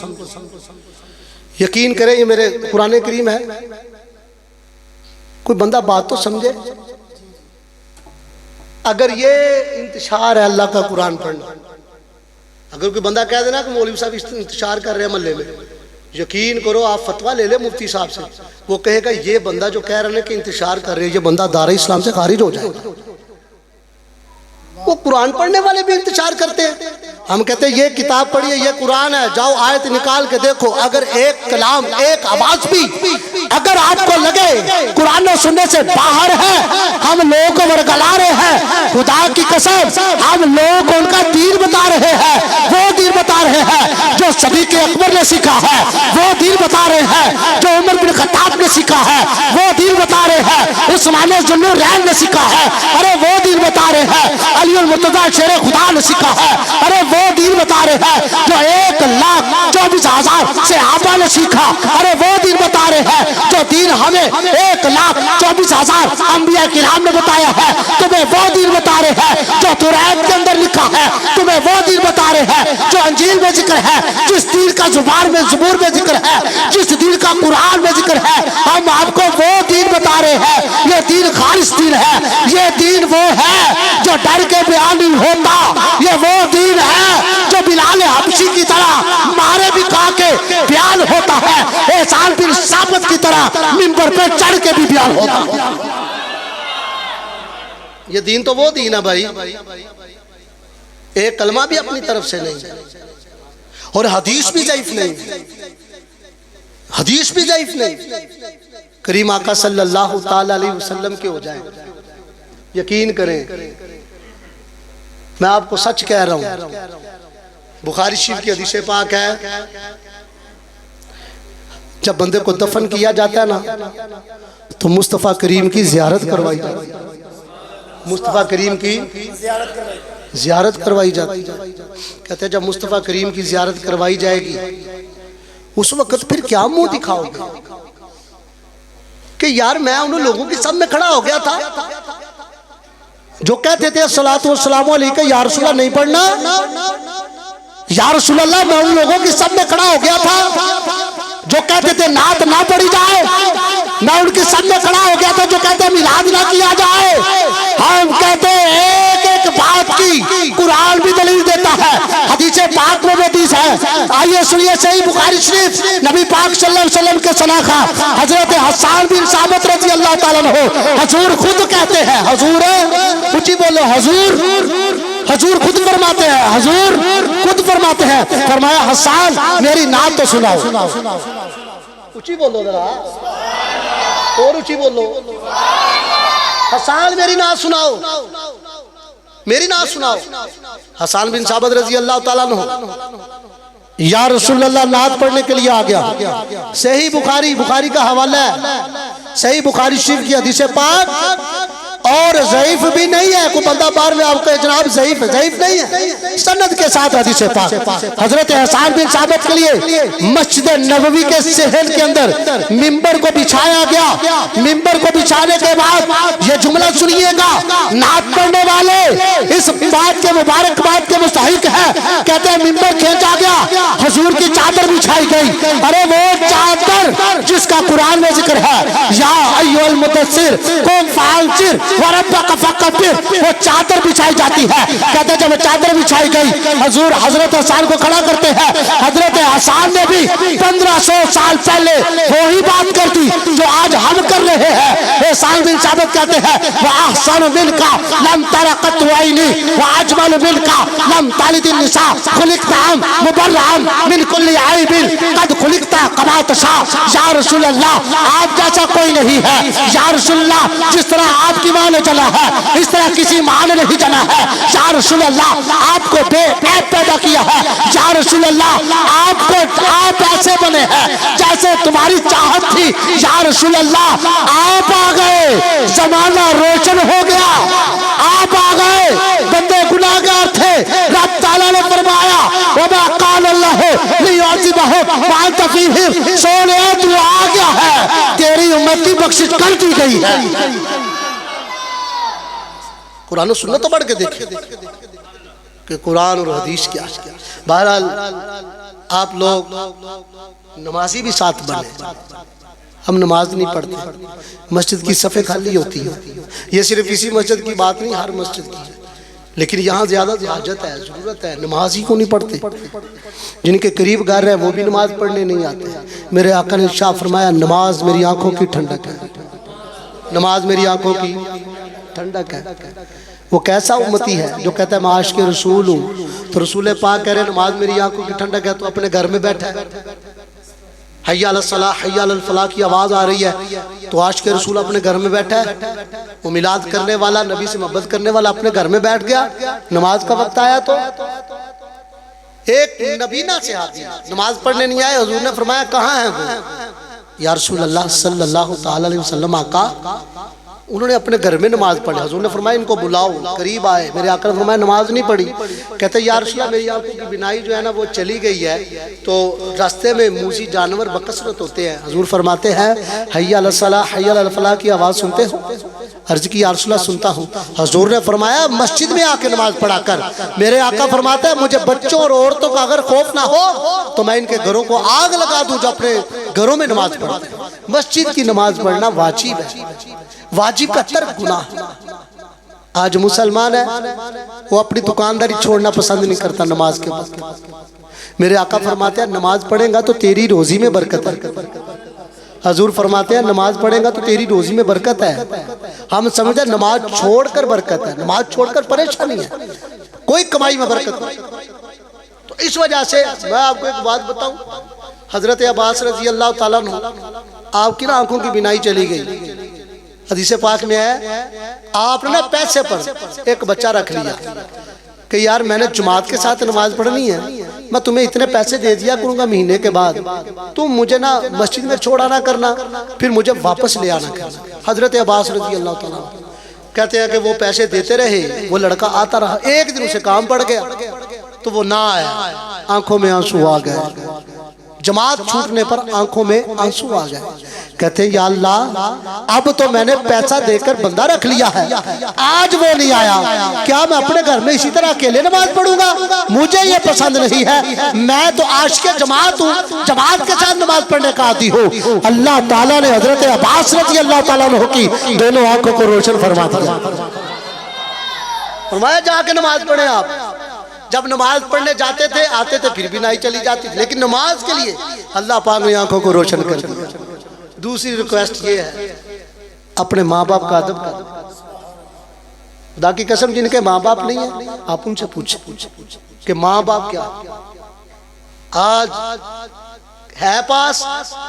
यकीन करें ये मेरे कुरान करीम है, कोई बंदा बात तो समझे। अगर ये इंतशार है अल्लाह का कुरान पढ़ना, अगर कोई बंदा कह देना कि मौलवी साहब इंतशार कर रहे हैं महल्ले में, यकीन करो आप फतवा ले ले मुफ्ती साहब से, वो कहेगा ये बंदा जो कह रहे हैं कि इंतशार कर रहे हैं, ये बंदा दार इस्लाम से खारिज हो जाएगा। वो कुरान पढ़ने वाले भी इंतजार करते हैं। हम कहते हैं ये किताब पढ़िए, ये कुरान है, जाओ आयत निकाल के देखो। अगर एक कलाम, एक आवाज भी अगर आपको लगे कुरान सुनने से बाहर है, हम लोगों को वरगला रहे हैं, खुदा की कसम हम लोगों को उनका दीन बता रहे हैं, वो दीन बता रहे हैं जो सदीक़ अकबर ने सीखा है, वो दीन बता रहे हैं जो उमर बिन खत्ताब ने सीखा है, वो दीन बता रहे हैं उस्मान ज़ुन्नुरैन ने सीखा है, अरे वो दीन बता रहे हैं अली मुर्तज़ा शेर खुदा ने सीखा है, अरे वो दीन बता रहे हैं जो 1,24,000 सहाबा ने सीखा, अरे वो दीन बता रहे हैं जो दीन हमें 1,24,000 अंबिया किराम ने बताया है। तुम्हें वो दीन बता रहे हैं जो तौरात के अंदर लिखा है, तुम्हें वो दीन बता रहे हैं जो अंजील में जिक्र है, जिस दीन का ज़ुबान में ज़बूर में जिक्र है, जिस दीन का कुरान में जिक्र है, हम आपको वो दीन बता रहे हैं। ये दीन खालिस दीन है, ये दीन वो है जो डर के बयान नहीं होता, ये वो दीन है जो बिलाल हबशी की तरह मारे भी खा के बयान होता है, एहसान बिन साबित की तरह मिंबर पे चढ़ के भी बयान ज्ञान होता। ये दीन तो वो दीन है भाई, एक कलमा भी अपनी तरफ से नहीं, और हदीस भी ज़ईफ नहीं, हदीस भी ज़ईफ नहीं। करीम आका सल्लल्लाहु ताला अलैहि वसल्लम के हो जाए, यकीन करें मैं आपको सच कह रहा हूं। बुखारी शरीफ की हदीस पाक है, जब बंदे को दफन किया जाता है ना, तो मुस्तफ़ा करीम की ज़ियारत करवाई जाती है, मुस्तफ़ा करीम की ज़ियारत करवाई जाती है। कहते हैं जब मुस्तफ़ा करीम की ज़ियारत करवाई जाएगी, उस वक्त फिर क्या मुंह दिखाओगे कि यार मैं उन लोगों के सामने खड़ा हो गया था जो कहते थे अस्सलातु वस्सलामु अलैका या रसूलल्लाह नहीं पढ़ना, या रसूलल्लाह मैं उन लोगों के सामने खड़ा हो गया था जो कहते थे नात ना पढ़ी जाए, मैं उनके सामने खड़ा हो गया था जो कहते मिलाद ना किया जाए। हम कहते एक एक बात की कुरान भी दलील देता है, हदीस पाक में हदीस है। आइए सुनिए सही बुखारी शरीफ, नबी पाक सल्लल्लाहु अलैहि वसल्लम के सनाखा हजरत हसन बिन साबित रज़ी अल्लाह ताला अन्हु हुजूर खुद कहते हैं, हुजूर ऊंची बोलो, हुजूर खुद फरमाते हैं, हुजूर खुद फरमाते हैं, फरमाया हसन मेरी नात तो सुनाओ। ऊंची बोलो जरा, और ऊंची बोलो, हसन मेरी नात सुनाओ, मेरी नात सुनाओ। हसन बिन साबित रज़ी अल्लाह ताला अन्हु या रसूलल्लाह नात पढ़ने के लिए आ गया। सही बुखारी का हवाला है, सही बुखारी शरीफ की हदीस पाक, और ज़ईफ भी नहीं है। कोई बंदा बार में आपको जनाब ज़ईफ नहीं है, सनद के साथ हदीस पाक। हजरत हसन बिन साबित के लिए मस्जिद नबवी के सहन के अंदर मिंबर को बिछाया गया। मिंबर को बिछाने के बाद ये जुमला सुनिएगा, नात पढ़ने वाले इस बात के मुबारकबाद के मुस्तहिक है। कहते हैं मिंबर खींचा गया, हुजूर की चादर बिछाई गई। अरे वो चादर जिसका कुरान में जिक्र है, या अय्युहल मुदस्सिर कुम फअंज़िर वरब्बका फकब्बिर, वो चादर बिछाई जाती है। कहते जब चादर बिछाई गई, हुजूर हजरत हसन को खड़ा करते हैं। हजरत हसन ने भी 1500 साल पहले वही बात कर दी जो आज हम कर रहे हैं। हसन बिन साबित कहते हैं व अहसन मिनका लम तरा कत ऐनी व अजमल मिनका लम तालिद निसा खुलिकता मुबर्रअन मिन कुल्ली ऐबिन कद खुलिकता कमा तशा। या रसूल अल्लाह आप जैसा कोई नहीं है, या रसूल अल्लाह जिस तरह आपकी मां ने जना है इस तरह किसी मां ने नहीं जना है। या रसूल अल्लाह आपको बेऐब पैदा किया है। या रसूल अल्लाह आप ऐसे बने हैं जैसे तुम्हारी चाहत थी। या रसूल अल्लाह आप आ गए, जमाना रोशन हो गया, आप आ गए। बंदे गुनाहगार थे, रब ताला ने फरमाया वमा कान अल्लाह लियुअज़िबहुम व अंत फीहिम, सोने तू आ गया है, तेरी उम्मत की बख्शिश कर दी गई है। कुरान और सुन्नत तो पढ़ के देखें कि कुरान और हदीस क्या है। बहरहाल आप लोग नमाजी भी साथ बने, हम नमाज नहीं पढ़ते, मस्जिद की सफ़े खाली होती है। ये सिर्फ इसी मस्जिद की बात नहीं, हर मस्जिद की है, लेकिन यहाँ ज़्यादा हाजत है, ज़रूरत है। नमाज ही को नहीं पढ़ते, जिनके करीब घर है वो भी नमाज पढ़ने नहीं आते। मेरे आका ने इरशाद फरमाया नमाज मेरी आंखों की ठंडक है, नमाज मेरी आंखों की ठंडक है। वो कैसा उम्मती है जो कहता है मैं आशिक़ रसूल हूँ, तो रसूल पाक कह रहे नमाज मेरी आंखों की ठंडक है, तो अपने घर में बैठा है, हय्या अलस सलाह हय्या अलल फलाह की आवाज़ आ रही है, तो आशिक़ रसूल अपने घर में बैठा है। वो मिलाद करने वाला, नबी से मोहब्बत करने वाला अपने घर में बैठ गया। नमाज का वक्त आया तो एक नबीना से आदमी नमाज पढ़ने नहीं आए। हुजूर ने फरमाया कहाँ है वो? या रसूल अल्लाह सल्लल्लाहु ताला अलैहि वसल्लम आका उन्होंने अपने घर में नमाज पढ़ी। हुजूर ने फरमाया इनको बुलाओ, करीब आए। मेरे आका ने फरमाया नमाज नहीं पढ़ी। कहते या रसूल अल्लाह मेरी आंखों की बिनाई जो है ना वो चली गई है, तो रास्ते में मूसी जानवर बकसरत होते हैं। हुजूर फरमाते हैं हय्या अलस सलाह हय्या अलल फलाह की आवाज़ सुनते हो? अर्ज की या रसूल अल्लाह सुनता हूँ। हुजूर ने फरमाया मस्जिद में आके नमाज पढ़ा कर। मेरे आका फरमाते हैं मुझे बच्चों और औरतों का अगर खौफ ना हो तो मैं इनके घरों को आग लगा दूं जो अपने घरों में नमाज पढ़ते हैं। मस्जिद की नमाज पढ़ना वाजिब है, वाजिब का तर्क गुनाह। आज मुसलमान है वो अपनी दुकानदारी छोड़ना पसंद नहीं करता नमाज के बाद। मेरे आका फरमाते हैं नमाज पढ़ेगा तो तेरी रोजी में बरकत है। हजूर फरमाते हैं नमाज पढ़ेगा तो तेरी रोजी में बरकत है। हम समझते नमाज छोड़कर बरकत है, नमाज छोड़कर परेशानी है, कोई कमाई में बरकत नहीं। तो इस वजह से मैं आपको एक बात बताऊं, हजरत अब्बास रजी अल्लाह ताला अन्हु आपकी ना आंखों की बिनाई चली गई। हदीस पाक में है आपने पैसे पर एक बच्चा रख लिया कि यार मैंने जमात के साथ नमाज पढ़नी है, मैं तुम्हें इतने पैसे दे दिया करूंगा महीने के बाद, तुम मुझे ना मस्जिद में छोड़ा ना करना, फिर मुझे वापस ले आना करना। हजरत अब्बास रजी अल्लाह ताला कहते हैं कि वो पैसे देते रहे, वो लड़का आता रहा, एक दिन उसे काम पड़ गया तो वो ना आया, आंखों में आंसू आ गए, जमात छूटने पर आंखों में आंसू आ गए। कहते या अल्लाह अब तो मैंने पैसा देकर बंदा रख लिया है, आज वो नहीं आया, क्या मैं अपने घर में इसी तरह अकेले नमाज पढ़ूंगा? मुझे ये पसंद नहीं है, मैं तो आशिक़े जमात हूँ, जमात के साथ नमाज पढ़ने का आदी हूँ। अल्लाह ताला ने हजरत अब्बास रज़ी अल्लाह ताला अन्हु की दोनों आंखों को रोशन फरमा दिया। फरमाया जाके नमाज पढ़े। आप जब नमाज पढ़ने जाते थे आते थे फिर भी नहीं चली जाती थी, लेकिन नमाज के लिए अल्लाह पाक ने आंखों को रोशन कर दिया। दूसरी रिक्वेस्ट ये है अपने माँ बाप का अदब कर। खुदा की कसम जिनके माँ बाप नहीं है आप उनसे पूछे कि माँ बाप क्या आज है पास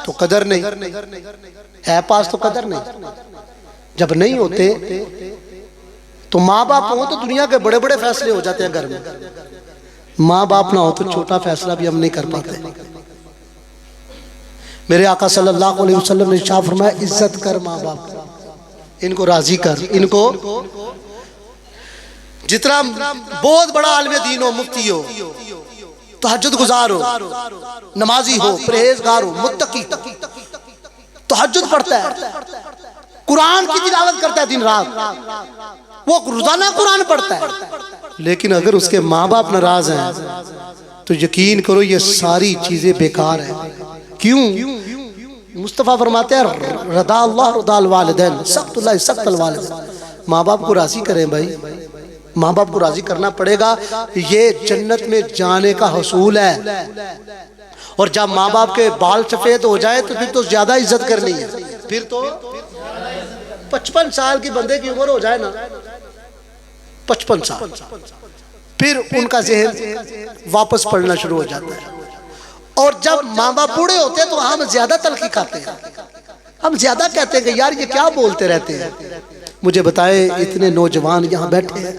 तो कदर नहीं, है पास तो कदर नहीं। जब नहीं होते तो माँ बाप हो तो दुनिया के बड़े बड़े फैसले हो जाते हैं घर में, माँ बाप ना हो तो छोटा फैसला भी हम नहीं कर पाते। मेरे आका सल्लल्लाहु अलैहि वसल्लम ने इरशाद फरमाया इज्जत कर माँ बाप, इनको राजी कर, इनको जितना बहुत बड़ा आलिम दीन हो, मुफ्ती हो, तहज्जुद गुजार हो, नमाजी हो, परहेजगार हो, मुत्तकी, तहज्जुद पढ़ता है, कुरान की तिलावत करता है दिन रात, वो रोजाना कुरान पढ़ता है, लेकिन अगर उसके माँ बाप नाराज हैं तो यकीन करो ये सारी चीजें बेकार है। क्यों? मुस्तफा फरमाते हैं रदा अल्लाह रदाल वालिदैन सख्तुल्लाह सख्तल वालिदैन, माँ बाप को राजी करें भाई, माँ बाप को राजी करना पड़ेगा, ये जन्नत में जाने का हसूल है। और जब माँ बाप के बाल सफेद हो जाए तो फिर तो ज्यादा इज्जत करनी है, फिर तो 55 साल की बंदे की उम्र हो जाए ना, 55 साल, फिर उनका जहन वापस पढ़ना शुरू हो जाता है। और जब माँ बाप बूढ़े होते हैं तो हम ज्यादा तलखी खाते हैं, हम ज्यादा कहते हैं कि यार ये क्या बोलते रहते हैं। मुझे बताए इतने नौजवान यहाँ बैठे हैं,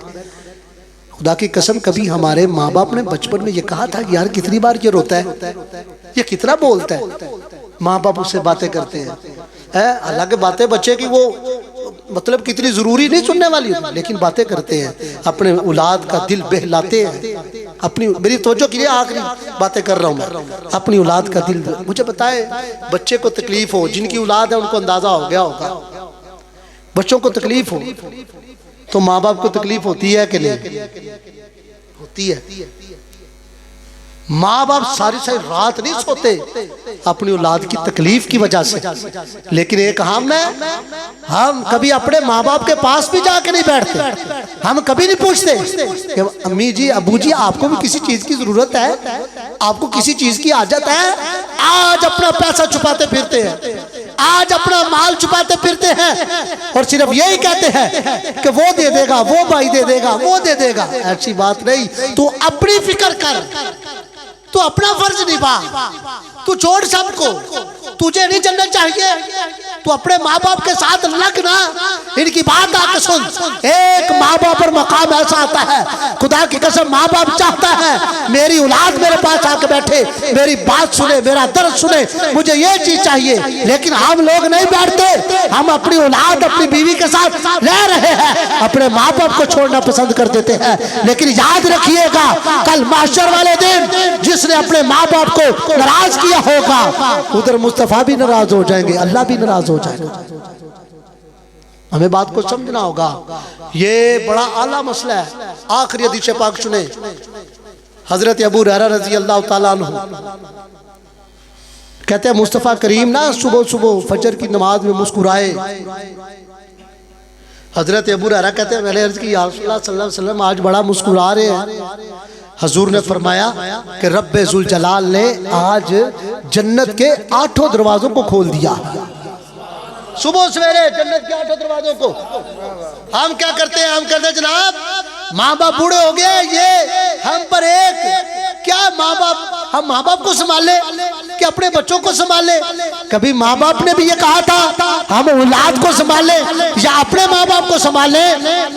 खुदा की कसम कभी हमारे माँ बाप ने बचपन में ये कहा था कि यार कितनी बार ये रोता है, ये कितना बोलता है। माँ बाप उससे बातें करते हैं, हालांकि बातें बच्चे की वो मतलब कितनी जरूरी नहीं सुनने वाली होती, लेकिन बातें करते हैं, अपने औलाद का दिल बहलाते हैं। अपनी मेरी तवज्जो के लिए आखिरी बातें कर रहा हूँ मैं, अपनी औलाद का दिल। मुझे बताए बच्चे को तकलीफ हो, जिनकी औलाद है उनको अंदाजा हो गया होगा, बच्चों को तकलीफ हो तो माँ बाप को तकलीफ होती है कि नहीं? होती है। माँ बाप सारी सारी रात नहीं सोते अपनी औलाद की तकलीफ की वजह से, लेकिन एक हम कभी अपने माँ बाप के पास भी जाके नहीं बैठते, हम कभी नहीं पूछते कि अम्मी जी अबू जी आपको भी किसी चीज की जरूरत है, आपको किसी चीज की आदत है? आज अपना पैसा छुपाते फिरते हैं, आज अपना माल छुपाते फिरते हैं और सिर्फ यही कहते हैं कि वो दे देगा, वो भाई दे देगा, वो दे देगा। ऐसी बात नहीं, तू अपनी फिक्र कर, तू अपना फर्ज निभा, तू छोड़ सबको, तुझे नहीं जन्नत चाहिए तू अपने माँ बाप के साथ लगना, इनकी बात आके सुन। एक माँ बाप पर मकाम ऐसा आता है, खुदा की कसम माँ बाप चाहता है मेरी औलाद मेरे पास आके बैठे, मेरी बात सुने, मेरा दर्द सुने, मुझे ये चीज चाहिए। लेकिन हम लोग नहीं बैठते, हम अपनी औलाद अपनी बीवी के साथ रह रहे हैं, अपने माँ बाप को छोड़ना पसंद कर देते हैं। लेकिन याद रखिएगा कल माशर वाले दिन जिसने अपने माँ बाप को नाराज किया होगा उधर मुस्तफा भी नाराज हो जाएंगे, अल्लाह भी नाराज हो जाएगा। हमें बात को समझना होगा, ये बड़ा आला मसला है। आखिरी हदीस पाक सुने, हजरत अबू हुरैरा रजी अल्लाह ताला अन्हु कहते हैं मुस्तफ़ा करीम ना सुबह सुबह फजर की नमाज में मुस्कुराए। हजरत अबू हुरैरा कहते हैं मैंने अर्ज की या रसूलल्लाह सल्लल्लाहु अलैहि वसल्लम आज बड़ा मुस्कुरा रहे हैं। हजूर ने फरमाया कि रब्बे जुल जलाल ने आज जन्नत के 8 दरवाजों को खोल दिया। सुबह सवेरे जन्नत के 8 दरवाजों को हम क्या करते हैं? हम कहते हैं जनाब माँ बाप बूढ़े हो गए, ये हम पर एक क्या माँ बाप, हम माँ बाप को संभाल ले कि अपने बच्चों को संभाल ले? कभी माँ बाप ने भी ये कहा था हम औलाद को संभाल ले या अपने माँ बाप को संभाल ले?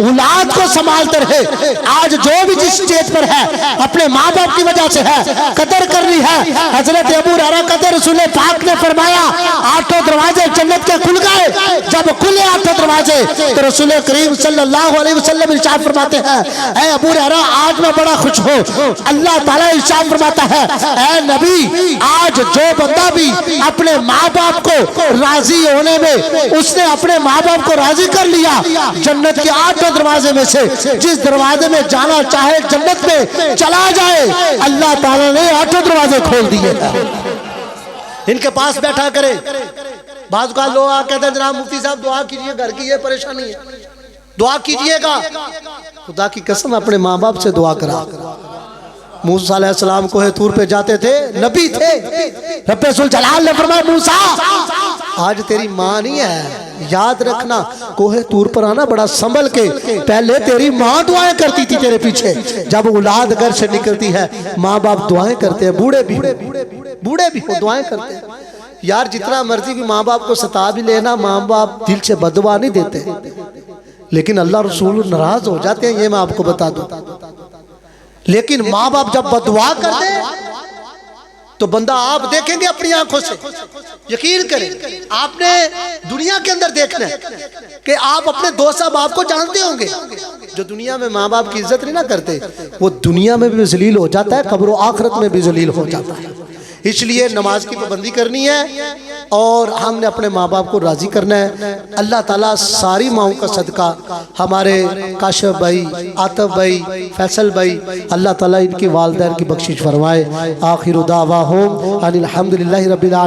औलाद को संभालते रहे। आज जो भी जिस स्टेज पर है अपने माँ बाप की वजह से है, कदर करनी है। हजरत अबू हुरैरा कहते रसूल पाक ने फरमाया 8 दरवाजे जन्नत के खुल गए। जब खुले 8 दरवाजे तो रसूल करीम सल्लल्लाहु अलैहि वसल्लम इरशाद फरमाते हैं, ऐ अबू हुरैरा आज मैं बड़ा खुश हूँ। अल्लाह ताला इरशाद फरमाता है, ऐ नबी आज जो बंदा भी अपने माँ बाप को राजी होने में उसने अपने माँ बाप को राजी कर लिया, जन्नत के 8 दरवाजे में से जिस दरवाजे में जाना चाहे जन्नत में चला जाए, अल्लाह ताला ने 8 दरवाजे खोल दिए। इनके पास बैठा करे। बाज़ का लोग कहते हैं जनाब मुफ्ती साहब दुआ कीजिए, घर की ये परेशानी है, दुआ कीजिएगा। खुदा की कसम अपने माँ बाप से दुआ करा। मूसा अलैहिस्सलाम कोहे तूर पे जाते थे, नबी थे, रब्बे जुल जलाल ने फरमाया मूसा आज तेरी माँ नहीं है, याद रखना कोहे तूर पर आना बड़ा संभल के। पहले तेरी माँ दुआएं करती थी तेरे पीछे, जब औलाद घर से निकलती है माँ बाप दुआएं करते हैं, बूढ़े भी वो दुआएं करते हैं। यार जितना मर्जी भी माँ बाप को सता भी लेना, माँ बाप दिल से बददुआ नहीं देते, लेकिन अल्लाह रसूल नाराज हो जाते हैं, ये मैं आपको बता दूं। लेकिन माँ बाप जब बददुआ कर दे तो बंदा आप देखेंगे अपनी आंखों से, यकीन करें आपने दुनिया के अंदर देखना है कि आप अपने दोस्त बाप को जानते होंगे, जो दुनिया में माँ बाप की इज्जत नहीं ना करते वो दुनिया में भी जलील हो जाता है, कब्र आखिरत में भी जलील हो जाता है। इसलिए नमाज की पाबंदी करनी है और हमने अपने माँ बाप को राजी करना है। अल्लाह ताला सारी माओं का सदका हमारे काशिफ भाई, आतिफ भाई, फैसल भाई, अल्लाह ताला इनकी वालिदैन की बख्शिश फरमाए। आखिर दावाहुम अनिल हम्दुलिल्लाहि रब्बिल आलमीन।